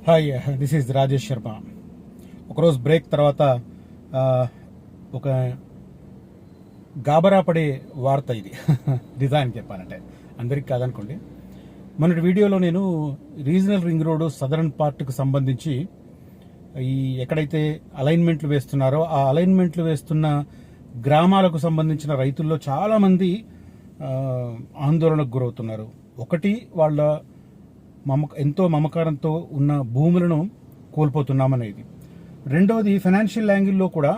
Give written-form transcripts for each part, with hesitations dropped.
Hi, this is Rajesh Sharma. ఒకరోజు break తర్వాత ఒక గాబరా పడే వార్త ఇది. డిజైన్ చెప్పాలంటే అందరికి కాదనుకోండి. మొన్నటి వీడియోలో నేను రీజనల్ రింగ్ రోడ్ సదరన్ పార్ట్కు సంబంధించి ఈ ఎక్కడైతే అలైన్మెంట్లు వేస్తున్నారో ఆ అలైన్మెంట్లు వేస్తున్న గ్రామాలకు సంబంధించిన రైతుల్లో చాలామంది ఆందోళనకు గురవుతున్నారు. ఒకటి, వాళ్ళ ఎంతో మమకారంతో ఉన్న భూములను కోల్పోతున్నామనేది. రెండవది, ఫైనాన్షియల్ యాంగిల్లో కూడా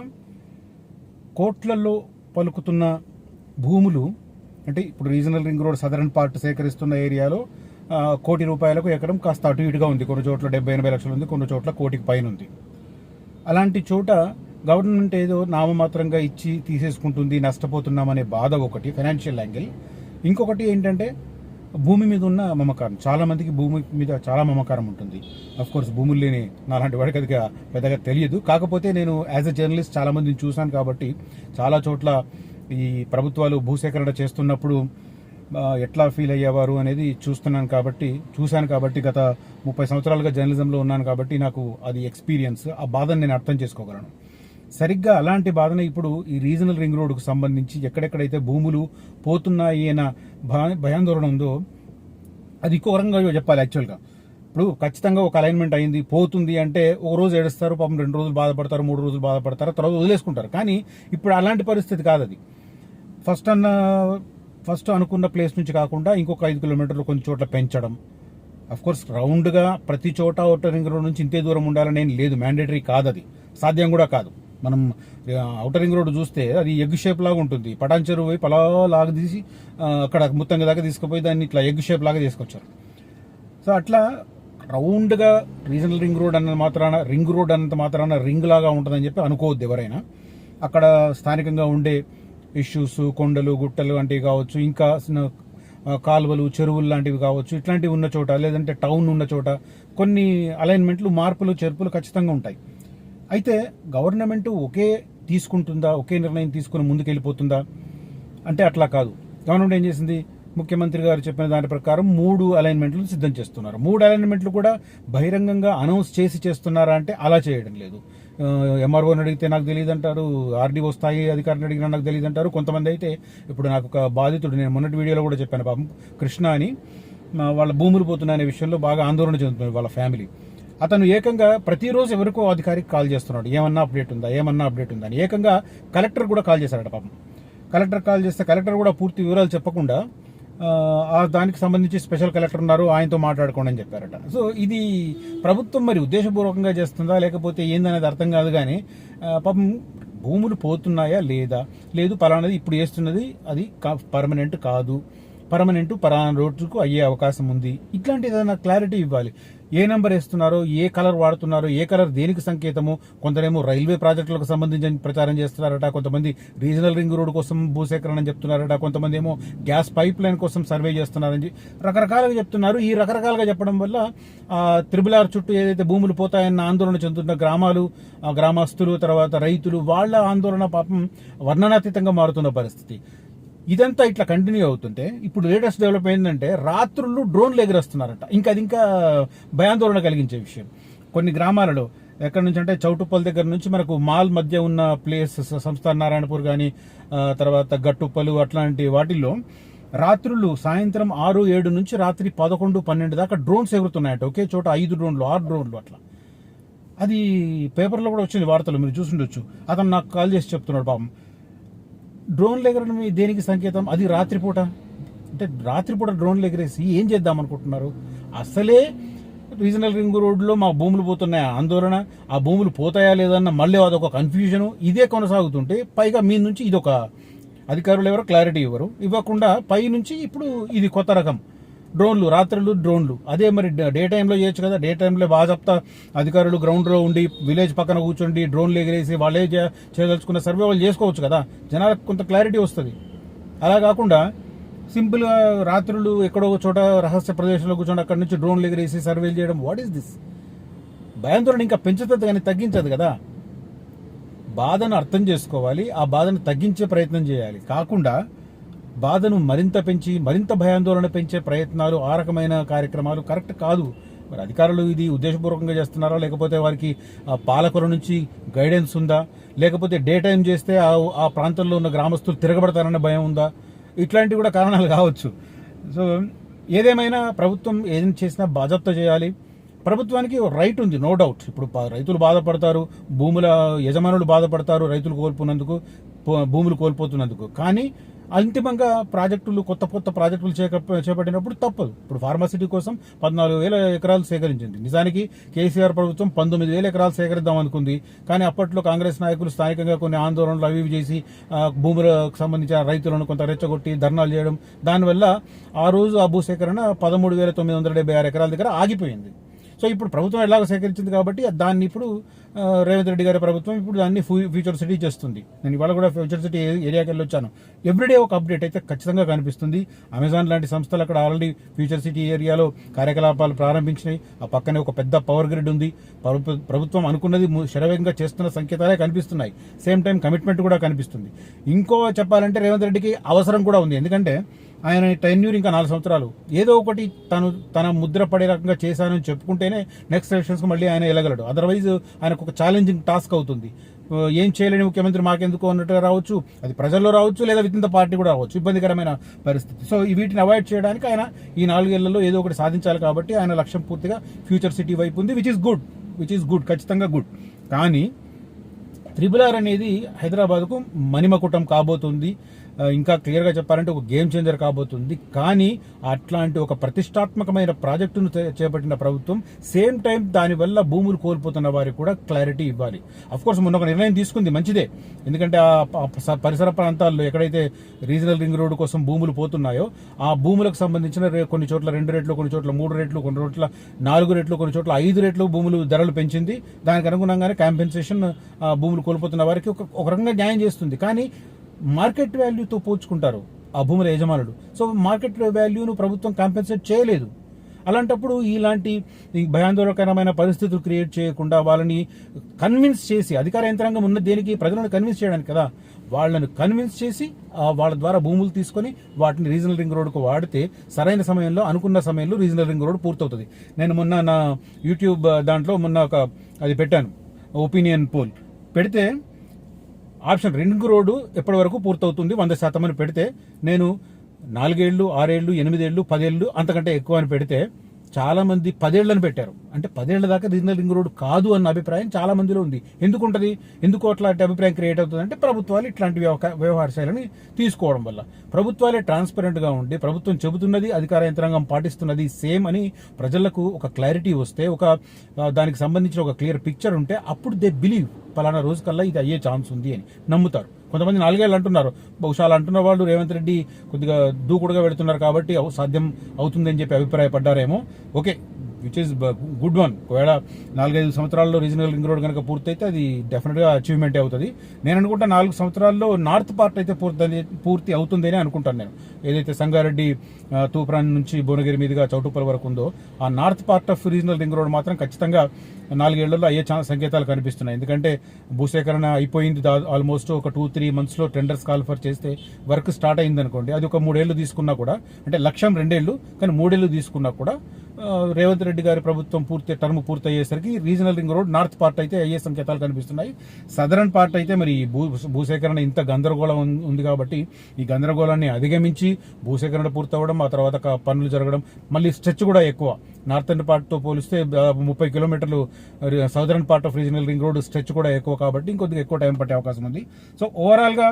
కోట్లలో పలుకుతున్న భూములు, అంటే ఇప్పుడు regional ring road southern part సేకరిస్తున్న ఏరియాలో ₹1,00,00,000 ఎకరం కాస్త అటు ఇటుగా ఉంది. కొన్ని చోట్ల 70-80 లక్షలు ఉంది, కొన్ని చోట్ల కోటికి పైన ఉంది. అలాంటి చోట గవర్నమెంట్ ఏదో నామమాత్రంగా ఇచ్చి తీసేసుకుంటుంది, నష్టపోతున్నామనే బాధ ఒకటి ఫైనాన్షియల్ యాంగిల్. ఇంకొకటి ఏంటంటే భూమి మీద ఉన్న మమకారం. చాలా మందికి భూమి మీద చాలా మమకారం ఉంటుంది. అఫ్ కోర్స్ భూములు లేని నాలాంటి వాడికి అది పెద్దగా తెలియదు. కాకపోతే నేను యాజ్ ఎ జర్నలిస్ట్ చాలా మందిని చూశాను కాబట్టి, చాలా చోట్ల ఈ ప్రభుత్వాలు భూసేకరణ చేస్తున్నప్పుడు ఎట్లా ఫీల్ అయ్యేవారు అనేది చూశాను కాబట్టి గత 30 సంవత్సరాలుగా జర్నలిజంలో ఉన్నాను కాబట్టి నాకు అది ఎక్స్పీరియన్స్. ఆ బాధను నేను అర్థం చేసుకోగలను. సరిగ్గా అలాంటి బాధన ఇప్పుడు ఈ రీజనల్ రింగ్ రోడ్కు సంబంధించి ఎక్కడెక్కడైతే భూములు పోతున్నాయి అన్న భయాందోళన ఉందో అది ఇంకో రకంగా చెప్పాలి. యాక్చువల్గా ఇప్పుడు ఖచ్చితంగా ఒక అలైన్మెంట్ అయింది, పోతుంది అంటే ఒక రోజు ఏడుస్తారు, పాపం 2 రోజులు బాధపడతారు, 3 రోజులు బాధపడతారు, తర్వాత వదిలేసుకుంటారు. కానీ ఇప్పుడు అలాంటి పరిస్థితి కాదు. అది ఫస్ట్ అనుకున్న ప్లేస్ నుంచి కాకుండా ఇంకొక 5 కిలోమీటర్లు కొన్ని చోట్ల పెంచడం. అఫ్కోర్స్ రౌండ్గా ప్రతి చోట ఔటర్ రింగ్ రోడ్ నుంచి ఇంతే దూరం ఉండాలని ఏం లేదు, మ్యాండేటరీ కాదు, అది సాధ్యం కూడా కాదు. మనం ఔటర్ రింగ్ రోడ్ చూస్తే అది ఎగ్ షేప్ లాగా ఉంటుంది. పటాన్ చెరువు వైపు అలా లాగా తీసి అక్కడ ముత్తంగా దాకా తీసుకుపోయి దాన్ని ఇట్లా ఎగ్ షేప్ లాగా తీసుకొచ్చారు. సో అట్లా రౌండ్గా రీజనల్ రింగ్ రోడ్ అన్నంత మాత్రాన రింగ్ లాగా ఉంటుందని చెప్పి అనుకోవద్దు ఎవరైనా. అక్కడ స్థానికంగా ఉండే ఇష్యూస్, కొండలు గుట్టలు వంటివి కావచ్చు, ఇంకా కాలువలు చెరువులు లాంటివి కావచ్చు, ఇట్లాంటివి ఉన్న చోట, లేదంటే టౌన్ ఉన్న చోట కొన్ని అలైన్మెంట్లు, మార్పులు చేర్పులు ఖచ్చితంగా ఉంటాయి. అయితే గవర్నమెంట్ ఒకే నిర్ణయం తీసుకుని ముందుకెళ్ళిపోతుందా అంటే అట్లా కాదు. గవర్నమెంట్ ఏం చేసింది, ముఖ్యమంత్రి గారు చెప్పిన దాని ప్రకారం 3 అలైన్మెంట్లు సిద్ధం చేస్తున్నారు. 3 అలైన్మెంట్లు కూడా బహిరంగంగా అనౌన్స్ చేస్తున్నారా అంటే అలా చేయడం లేదు. ఎంఆర్ఓని అడిగితే నాకు తెలియదు అంటారు, ఆర్డీఓ స్థాయి అధికారిని అడిగినా నాకు తెలియదు అంటారు. కొంతమంది అయితే, ఇప్పుడు నాకు ఒక బాధితుడు, నేను మొన్నటి వీడియోలో కూడా చెప్పాను, పాపం కృష్ణ అని, వాళ్ళ భూములు పోతున్నాయనే విషయంలో బాగా ఆందోళన చెందుతున్నారు వాళ్ళ ఫ్యామిలీ. అతను ఏకంగా ప్రతిరోజు ఎవరికో అధికారికి కాల్ చేస్తున్నాడు, ఏమన్నా అప్డేట్ ఉందా అని. ఏకంగా కలెక్టర్ కూడా కాల్ చేశారట పాపం. కలెక్టర్ కాల్ చేస్తే కలెక్టర్ కూడా పూర్తి వివరాలు చెప్పకుండా దానికి సంబంధించి స్పెషల్ కలెక్టర్ ఉన్నారు, ఆయనతో మాట్లాడుకోండి అని చెప్పారట. సో ఇది ప్రభుత్వం మరి ఉద్దేశపూర్వకంగా చేస్తుందా లేకపోతే ఏందనేది అర్థం కాదు. కానీ పాపం భూములు పోతున్నాయా లేదు పలానాది ఇప్పుడు చేస్తున్నది అది పర్మనెంట్ కాదు, పలానా రోడ్డుకు అయ్యే అవకాశం ఉంది, ఇట్లాంటి ఏదైనా క్లారిటీ ఇవ్వాలి. ఏ నెంబర్ వేస్తున్నారో, ఏ కలర్ వాడుతున్నారో, ఏ కలర్ దేనికి సంకేతము. కొందరేమో రైల్వే ప్రాజెక్టులకు సంబంధించి ప్రచారం చేస్తున్నారట, కొంతమంది రీజనల్ రింగ్ రోడ్ కోసం భూసేకరణ అని చెప్తున్నారట, కొంతమంది ఏమో గ్యాస్ పైప్ లైన్ కోసం సర్వే చేస్తున్నారని రకరకాలుగా చెప్తున్నారు. ఈ రకరకాలుగా చెప్పడం వల్ల RRR చుట్టూ ఏదైతే భూములు పోతాయన్న ఆందోళన చెందుతున్న గ్రామాలు, గ్రామస్తులు, తర్వాత రైతులు, వాళ్ళ ఆందోళన పాపం వర్ణనాతీతంగా మారుతున్న పరిస్థితి. ఇదంతా ఇట్లా కంటిన్యూ అవుతుంటే ఇప్పుడు లేటెస్ట్ డెవలప్ ఏంటంటే రాత్రులు డ్రోన్లు ఎగురొస్తున్నారట. అది ఇంకా భయాందోళన కలిగించే విషయం. కొన్ని గ్రామాలలో ఎక్కడి నుంచి అంటే చౌటుప్పల్ దగ్గర నుంచి మనకు మాల్ మధ్య ఉన్న ప్లేస్, సంస్థాన నారాయణపూర్ కానీ, తర్వాత గట్టుప్పలు, అట్లాంటి వాటిల్లో రాత్రులు సాయంత్రం 6-7 నుంచి రాత్రి 11-12 దాకా డ్రోన్స్ ఎగురుతున్నాయట. ఒకే చోట 5 డ్రోన్లు 6 డ్రోన్లు అట్లా. అది పేపర్లో కూడా వచ్చింది, వార్తలు మీరు చూసుండొచ్చు. అతను నాకు కాల్ చేసి చెప్తున్నాడు, పాపం డ్రోన్లు ఎగరడం దేనికి సంకేతం, అది రాత్రిపూట. అంటే రాత్రిపూట డ్రోన్లు ఎగరేసి ఏం చేద్దాం అనుకుంటున్నారు? అసలే రీజనల్ రింగ్ రోడ్లో మా భూములు పోతున్నాయా ఆందోళన, ఆ భూములు పోతాయా లేదన్న మళ్ళీ అదొక కన్ఫ్యూజను, ఇదే కొనసాగుతుంటే పైగా మీ నుంచి ఇదొక అధికారులు ఎవరో క్లారిటీ ఇవ్వకుండా పై నుంచి ఇప్పుడు ఇది కొత్త రకం డ్రోన్లు, రాత్రులు డ్రోన్లు. అదే మరి డే టైంలో చేయొచ్చు కదా. డే టైంలో బాగా చెప్తా అధికారులు గ్రౌండ్లో ఉండి విలేజ్ పక్కన కూర్చోండి డ్రోన్లు ఎగిరేసి వాళ్ళే చేయదలుచుకున్న సర్వే వాళ్ళు చేసుకోవచ్చు కదా, జనాలకు కొంత క్లారిటీ వస్తుంది. అలా కాకుండా సింపుల్గా రాత్రులు ఎక్కడో చోట రహస్య ప్రదేశంలో కూర్చోండి, అక్కడి నుంచి డ్రోన్లు ఎగిరేసి సర్వేలు చేయడం, వాట్ ఈస్ దిస్? భయాందోళన ఇంకా పెంచుతుంది కానీ తగ్గించదు కదా. బాధను అర్థం చేసుకోవాలి, ఆ బాధను తగ్గించే ప్రయత్నం చేయాలి. కాకుండా బాధను మరింత పెంచి మరింత భయాందోళన పెంచే ప్రయత్నాలు, ఆ రకమైన కార్యక్రమాలు కరెక్ట్ కాదు. మరి అధికారులు ఇది ఉద్దేశపూర్వకంగా చేస్తున్నారా, లేకపోతే వారికి పాలకుల నుంచి గైడెన్స్ ఉందా, లేకపోతే డే టైం చేస్తే ఆ ప్రాంతంలో ఉన్న గ్రామస్తులు తిరగబడతారన్న భయం ఉందా, ఇట్లాంటివి కూడా కారణాలు కావచ్చు. సో ఏదేమైనా ప్రభుత్వం ఏం చేసినా బాధ్యత చేయాలి. ప్రభుత్వానికి రైట్ ఉంది, నో డౌట్. ఇప్పుడు రైతులు బాధపడతారు, భూముల యజమానులు బాధపడతారు, రైతులు కోల్పోయినందుకు, భూములు కోల్పోతున్నందుకు. కానీ అంతిమంగా కొత్త ప్రాజెక్టులు చేపట్టినప్పుడు తప్పదు. ఇప్పుడు ఫార్మాసిటీ కోసం 14,000 ఎకరాలు సేకరించింది. నిజానికి కేసీఆర్ ప్రభుత్వం 19,000 ఎకరాలు సేకరిద్దాం అనుకుంది. కానీ అప్పట్లో కాంగ్రెస్ నాయకులు స్థానికంగా కొన్ని ఆందోళనలు అవి చేసి భూములకు సంబంధించిన రైతులను కొంత రెచ్చగొట్టి ధర్నాలు చేయడం, దానివల్ల ఆ రోజు ఆ భూసేకరణ 13,976 ఎకరాల దగ్గర ఆగిపోయింది. సో ఇప్పుడు ప్రభుత్వం ఎలాగో సేకరించింది కాబట్టి దాన్ని ఇప్పుడు రేవంత్ రెడ్డి గారి ప్రభుత్వం ఇప్పుడు దాన్ని ఫ్యూచర్ సిటీ చేస్తుంది. నేను ఇవాళ కూడా ఫ్యూచర్ సిటీ ఏరియాకి వెళ్ళి వచ్చాను. ఎవ్రీడే ఒక అప్డేట్ అయితే ఖచ్చితంగా కనిపిస్తుంది. అమెజాన్ లాంటి సంస్థలు అక్కడ ఆల్రెడీ ఫ్యూచర్ సిటీ ఏరియాలో కార్యకలాపాలు ప్రారంభించినాయి. ఆ పక్కనే ఒక పెద్ద పవర్ గ్రిడ్ ఉంది. ప్రభుత్వం అనుకున్నది శరవేగంగా చేస్తున్న సంకేతాలే కనిపిస్తున్నాయి. సేమ్ టైం కమిట్మెంట్ కూడా కనిపిస్తుంది. ఇంకో చెప్పాలంటే రేవంత్ రెడ్డికి అవసరం కూడా ఉంది. ఎందుకంటే ఆయన టెన్యూర్ ఇంకా 4 సంవత్సరాలు. ఏదో ఒకటి తన ముద్ర పడే రకంగా చేశానని చెప్పుకుంటేనే నెక్స్ట్ ఎలక్షన్స్కి మళ్ళీ ఆయన వెళ్ళగలడు. అదర్వైజ్ ఆయనకు ఒక ఛాలెంజింగ్ టాస్క్ అవుతుంది. ఏం చేయలేని ముఖ్యమంత్రి మాకెందుకు అన్నట్టుగా రావచ్చు, అది ప్రజల్లో రావచ్చు, లేదా విత్ ఇన్ ద పార్టీ కూడా రావచ్చు. ఇబ్బందికరమైన పరిస్థితి. సో వీటిని అవాయిడ్ చేయడానికి ఆయన ఈ 4 ఏళ్లలో ఏదో ఒకటి సాధించాలి. కాబట్టి ఆయన లక్ష్యం పూర్తిగా ఫ్యూచర్ సిటీ వైపు ఉంది, విచ్ ఇస్ గుడ్, ఖచ్చితంగా గుడ్. కానీ RRR అనేది హైదరాబాద్కు మణిమకుటం కాబోతుంది. ఇంకా క్లియర్గా చెప్పాలంటే ఒక గేమ్ చేంజర్ కాబోతుంది. కానీ అట్లాంటి ఒక ప్రతిష్టాత్మకమైన ప్రాజెక్టును చేపట్టిన ప్రభుత్వం సేమ్ టైం దానివల్ల భూములు కోల్పోతున్న వారికి కూడా క్లారిటీ ఇవ్వాలి. అఫ్కోర్స్ మొన్న ఒక నిర్ణయం తీసుకుంది, మంచిదే. ఎందుకంటే ఆ పరిసర ప్రాంతాల్లో ఎక్కడైతే రీజనల్ రింగ్ రోడ్డు కోసం భూములు పోతున్నాయో ఆ భూములకు సంబంధించిన కొన్ని చోట్ల 2 రెట్లు, కొన్ని చోట్ల 3 రెట్లు, కొన్ని చోట్ల 4 రెట్లు, కొన్ని చోట్ల 5 రెట్లు భూములు ధరలు పెంచింది. దానికి అనుగుణంగానే కాంపెన్సేషన్ భూములు కోల్పోతున్న వారికి ఒక రకంగా న్యాయం చేస్తుంది. కానీ మార్కెట్ వాల్యూతో పోల్చుకుంటారు ఆ భూముల యజమానులు. సో మార్కెట్ వాల్యూను ప్రభుత్వం కాంపెన్సేట్ చేయలేదు. అలాంటప్పుడు ఇలాంటి భయాందోళనకరమైన పరిస్థితులు క్రియేట్ చేయకుండా వాళ్ళని కన్విన్స్ చేసి, అధికార యంత్రాంగం ఉన్న దేనికి ప్రజలను కన్విన్స్ చేయడానికి కదా, వాళ్ళను కన్విన్స్ చేసి వాళ్ళ ద్వారా భూములు తీసుకొని వాటిని రీజనల్ రింగ్ రోడ్కు వాడితే సరైన సమయంలో, అనుకున్న సమయంలో రీజనల్ రింగ్ రోడ్ పూర్తవుతుంది. నేను మొన్న నా యూట్యూబ్ దాంట్లో అది పెట్టాను, ఒపీనియన్ పోల్ పెడితే ఆప్షన్ రింగ్ రోడ్డు ఎప్పటి వరకు పూర్తవుతుంది 100% అని పెడితే, నేను 4 ఏళ్ళు, 6 ఏళ్ళు, 8 ఏళ్ళు, 10 ఏళ్ళు అంతకంటే ఎక్కువ అని పెడితే చాలా మంది 10 ఏళ్లను పెట్టారు. అంటే 10 ఏళ్ల దాకా రీజనల్ రింగ్ రోడ్ కాదు అన్న అభిప్రాయం చాలా మందిలో ఉంది. ఎందుకు అట్లాంటి అభిప్రాయం క్రియేట్ అవుతుంది అంటే ప్రభుత్వాలు ఇట్లాంటి వ్యవహార శైలిని తీసుకోవడం వల్ల. ప్రభుత్వాలే ట్రాన్స్పరెంట్ గా ఉండి ప్రభుత్వం చెబుతున్నది అధికార యంత్రాంగం పాటిస్తున్నది సేమ్ అని ప్రజలకు ఒక క్లారిటీ వస్తే, దానికి సంబంధించిన ఒక క్లియర్ పిక్చర్ ఉంటే అప్పుడు దే బిలీవ్ పలానా రోజు కల్లా ఇది అయ్యే ఛాన్స్ ఉంది అని నమ్ముతారు. కొంతమంది 4 ఏళ్ళు అంటున్నారు, బహుశా అలా అంటున్న వాళ్ళు రేవంత్ రెడ్డి కొద్దిగా దూకుడుగా పెడుతున్నారు కాబట్టి సాధ్యం అవుతుందని చెప్పి అభిప్రాయపడ్డారేమో. Okay, which is good one. ఒకవేళ 4-5 సంవత్సరాల్లో రీజనల్ రింగ్ రోడ్ కనుక పూర్తయితే అది డెఫినెట్గా అచీవ్మెంట్ అవుతుంది. నేను అనుకుంటా 4 సంవత్సరాల్లో నార్త్ పార్ట్ అయితే పూర్తి అవుతుంది అని అనుకుంటాను నేను. ఏదైతే సంగారెడ్డి తూప్రాన్ నుంచి భువనగిరి మీదుగా చౌటుప్పల్ వరకు ఉందో ఆ north part of regional ring road మాత్రం ఖచ్చితంగా 4 ఏళ్లలో అయ్యే సంకేతాలు కనిపిస్తున్నాయి. ఎందుకంటే భూసేకరణ అయిపోయింది, ఆల్మోస్ట్ ఒక 2-3 మంత్స్లో టెండర్స్ కాల్ఫర్ చేస్తే వర్క్ స్టార్ట్ అయింది అనుకోండి. అది ఒక 3 ఏళ్ళు తీసుకున్నా కూడా, అంటే లక్ష్యం 2 ఏళ్ళు కానీ 3 ఏళ్ళు తీసుకున్నా కూడా రేవంత్ రెడ్డి గారి ప్రభుత్వం టర్మ్ పూర్తి అయ్యేసరికి regional ring road north part అయితే అయ్యే సంకేతాలు కనిపిస్తున్నాయి. సదరన్ పార్ట్ అయితే మరి భూసేకరణ ఇంత గందరగోళం ఉంది కాబట్టి ఈ గందరగోళాన్ని అధిగమించి భూసేకరణ పూర్తవడం, ఆ తర్వాత పనులు జరగడం, మళ్ళీ స్ట్రెచ్ కూడా ఎక్కువ. నార్థన్ పార్ట్తో పోలిస్తే 30 కిలోమీటర్లు southern part of regional ring road stretch కూడా ఎక్కువ కాబట్టి ఇంకొద్దిగా ఎక్కువ టైం పట్టే అవకాశం ఉంది. సో ఓవరాల్గా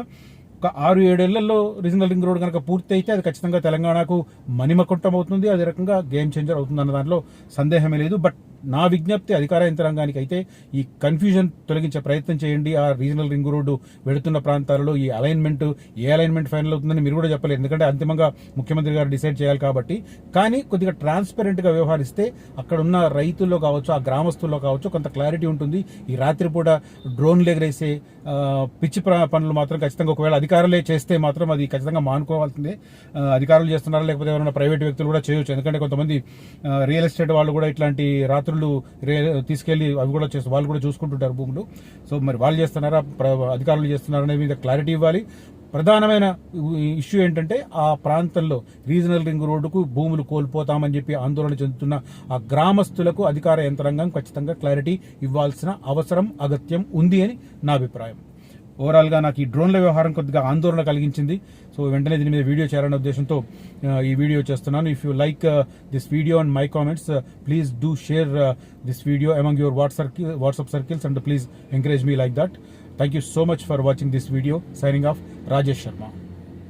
ఒక 6-7 ఏళ్లలో రీజనల్ రింగ్ రోడ్ కనుక పూర్తి అయితే అది ఖచ్చితంగా తెలంగాణకు మణిమకుటం అవుతుంది. అదే రకంగా గేమ్ చేంజర్ అవుతుంది అన్న దాంట్లో సందేహమే లేదు. బట్ నా విజ్ఞప్తి అధికార యంత్రాంగానికి అయితే ఈ కన్ఫ్యూజన్ తొలగించే ప్రయత్నం చేయండి. ఆ రీజనల్ రింగ్ రోడ్డు వెడుతున్న ప్రాంతాలలో ఏ అలైన్మెంట్ ఫైనల్ అవుతుందని మీరు కూడా చెప్పలేదు, ఎందుకంటే అంతిమంగా ముఖ్యమంత్రి గారు డిసైడ్ చేయాలి కాబట్టి. కానీ కొద్దిగా ట్రాన్స్పరెంట్ గా వ్యవహరిస్తే అక్కడ ఉన్న రైతుల్లో కావచ్చు, ఆ గ్రామస్తుల్లో కావచ్చు కొంత క్లారిటీ ఉంటుంది. ఈ రాత్రిపూట డ్రోన్లు ఎగరేసే పిచ్చి పనులు మాత్రం ఖచ్చితంగా ఒకవేళ అధికారులే చేస్తే మాత్రం అది ఖచ్చితంగా మానుకోవాల్సిందే. అధికారులు చేస్తున్నారా లేకపోతే ఎవరైనా ప్రైవేట్ వ్యక్తులు కూడా చేయొచ్చు. ఎందుకంటే కొంతమంది రియల్ ఎస్టేట్ వాళ్ళు కూడా ఇట్లాంటి రాత్రులు తీసుకెళ్లి అవి కూడా వాళ్ళు కూడా చూసుకుంటుంటారు భూములు. సో మరి వాళ్ళు చేస్తున్నారా, అధికారులు చేస్తున్నారా అనే మీద క్లారిటీ ఇవ్వాలి. ప్రధానమైన ఇష్యూ ఏంటంటే ఆ ప్రాంతంలో రీజనల్ రింగ్ రోడ్డుకు భూములు కోల్పోతామని చెప్పి ఆందోళన చెందుతున్న ఆ గ్రామస్తులకు అధికార యంత్రాంగం ఖచ్చితంగా క్లారిటీ ఇవ్వాల్సిన అవసరం అగత్యం ఉంది అని నా అభిప్రాయం. ఓవరాల్గా నాకు ఈ డ్రోన్ల వ్యవహారం కొద్దిగా ఆందోళన కలిగించింది. సో వెంటనే దీని మీద వీడియో చేయాలనే ఉద్దేశంతో ఈ వీడియో చేస్తున్నాను. If you like this video and my comments, please do share this video among your WhatsApp circles and please encourage me like that. Thank you so much for watching this video. Signing off, Rajesh Sharma.